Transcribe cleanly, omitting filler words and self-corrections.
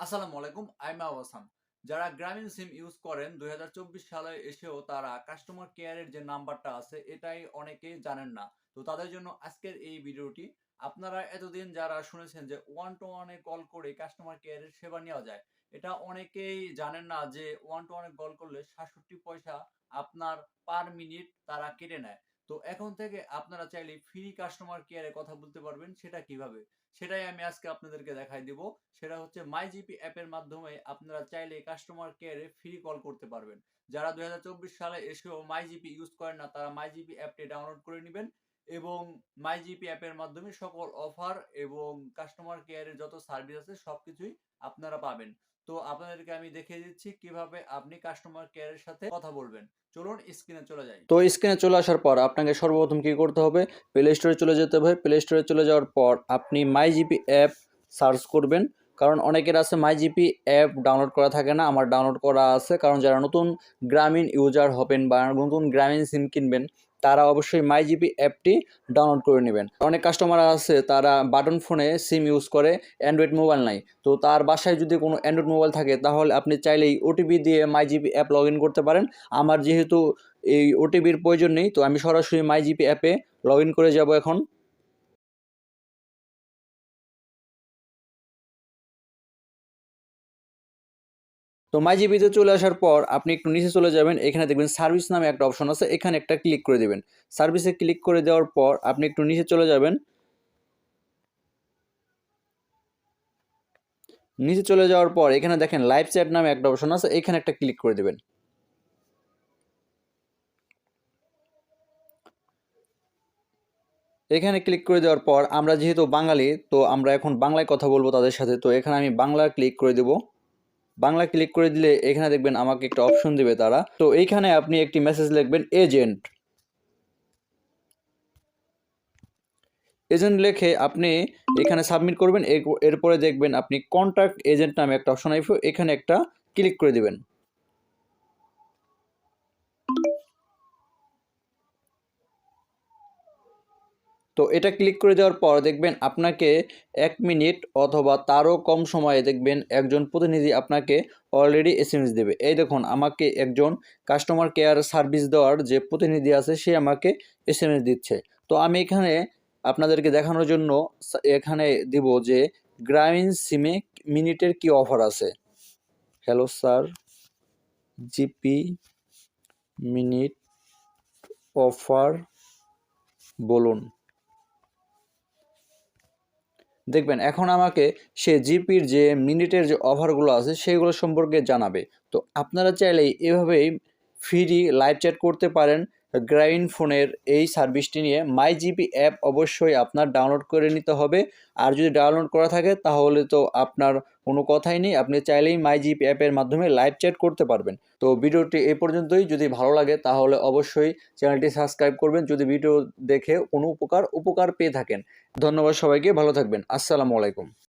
আসসালামু আলাইকুম, আইম আওয়াসান। যারা গ্রামীণ সিম ইউজ করেন ২০২৪ সালে এসেও তারা কাস্টমার কেয়ারের যে নাম্বারটা আছে এটাই অনেকেই জানেন না। তো তাদের জন্য আজকের এই ভিডিওটি। আপনারা এতদিন যারা শুনেছেন যে ওয়ান টু ওয়ানে কল করে কাস্টমার কেয়ারের সেবা নেওয়া যায়, এটা অনেকেই জানেন না যে ওয়ান টু ওয়ানে কল করলে ৬৭ পয়সা আপনার পার মিনিট তারা কেটে নেয়। তো এখন থেকে আপনারা চাইলে ফ্রি কাস্টমার কেয়ারে কথা বলতে পারবেন। সেটা কিভাবে? সেটাই আমি আজকে আপনাদেরকে দেখাই দিব। সেটা হচ্ছে মাইজিপি অ্যাপের মাধ্যমে আপনারা চাইলে কাস্টমার কেয়ারে ফ্রি কল করতে পারবেন। যারা ২০২৪ সালে এসেও মাইজিপি ইউজ করেন না তারা মাইজিপি অ্যাপটি ডাউনলোড করে নেবেন এবং মাইজিপি অ্যাপের মাধ্যমে সকল অফার এবং কাস্টমার কেয়ারের যত সার্ভিস আছে সবকিছুই আপনারা পাবেন। তো আপনাদেরকে আমি দেখিয়ে দিচ্ছি কিভাবে আপনি কাস্টমার কেয়ারের সাথে কথা বলবেন। চলুন স্ক্রিনে চলে যাই। তো স্ক্রিনে চলে আসার পর আপনাকে সর্বপ্রথম কি করতে হবে, প্লে স্টোরে চলে যেতে হবে। প্লে স্টোরে চলে যাওয়ার পর আপনি মাই জিপি অ্যাপ সার্চ করবেন, কারণ অনেকের আছে মাই জিপি অ্যাপ ডাউনলোড করা থাকে না। আমার ডাউনলোড করা আছে, কারণ যারা নতুন গ্রামীণ ইউজার হবেন বা নতুন গ্রামীণ সিম কিনবেন তারা অবশ্যই মাই জিপি অ্যাপটি ডাউনলোড করে নেবেন। অনেক কাস্টমার আছে তারা বাটন ফোনে সিম ইউজ করে, অ্যান্ড্রয়েড মোবাইল নাই। তো তার বাসায় যদি কোনো অ্যান্ড্রয়েড মোবাইল থাকে তাহলে আপনি চাইলেই ওটিপি দিয়ে মাই জিপি অ্যাপ লগ ইন করতে পারেন। আমার যেহেতু এই ওটিপির প্রয়োজন নেই, তো আমি সরাসরি মাই জিপি অ্যাপে লগ ইন করে যাব এখন। তো মাই জিপিতে চলে আসার পর আপনি একটু নিচে চলে যাবেন, এখানে দেখবেন সার্ভিস নামে একটা অপশন আছে, এখানে একটা ক্লিক করে দেবেন। সার্ভিসে ক্লিক করে দেওয়ার পর আপনি একটু নিচে চলে যাবেন। নিচে চলে যাওয়ার পর এখানে দেখেন লাইভ চ্যাট নামে একটা অপশন আছে, এখানে একটা ক্লিক করে দেবেন। এখানে ক্লিক করে দেওয়ার পর আমরা যেহেতু বাঙালি, তো আমরা এখন বাংলায় কথা বলবো তাদের সাথে। তো এখানে আমি বাংলা ক্লিক করে দেব। বাংলা ক্লিক করে দিলে এখানে দেখবেন আমাকে একটা অপশন দিবে তারা। তো এইখানে আপনি একটি মেসেজ লিখবেন এজেন্ট। এজেন্ট লিখে আপনি এখানে সাবমিট করবেন। এরপরে দেখবেন আপনি কন্ট্যাক্ট এজেন্ট নামে একটা অপশন আসবে, এখানে একটা ক্লিক করে দিবেন। তো এটা ক্লিক করে দেওয়ার পর দেখবেন আপনাকে 1 মিনিট অথবা তারও কম সময়ে দেখবেন একজন প্রতিনিধি আপনাকে অলরেডি এসএমএস দেবে। এই দেখুন, আমাকে একজন কাস্টমার কেয়ার সার্ভিস দেওয়ার যে প্রতিনিধি আছে সে আমাকে এসএমএস দিচ্ছে। তো আমি এখানে আপনাদেরকে দেখানোর জন্য এখানে দিব যে গ্রামীণ সিমে মিনিটের কি অফার আছে। Hello sir, GP minute offer বলুন। দেখবেন এখন আমাকে সে জিপির যে মিনিটের যে অফারগুলো আছে সেগুলো সম্পর্কে জানাবে। তো আপনারা চাইলেই এভাবেই ফ্রি লাইভ চ্যাট করতে পারেন গ্রামীণ ফোনের এই সার্ভিসটি নিয়ে। মাই জিপি অ্যাপ অবশ্যই আপনার ডাউনলোড করে নিতে হবে। আর যদি ডাউনলোড করা থাকে তাহলে তো আপনার কোনো কথাই নেই, আপনি চাইলেই মাই জিপি অ্যাপের মাধ্যমে লাইভ চ্যাট করতে পারবেন। তো ভিডিওটি এই পর্যন্তই। যদি ভালো লাগে তাহলে অবশ্যই চ্যানেলটি সাবস্ক্রাইব করবেন যদি ভিডিও দেখে কোনো উপকার পেয়ে থাকেন। ধন্যবাদ সবাইকে, ভালো থাকবেন। আসসালামু আলাইকুম।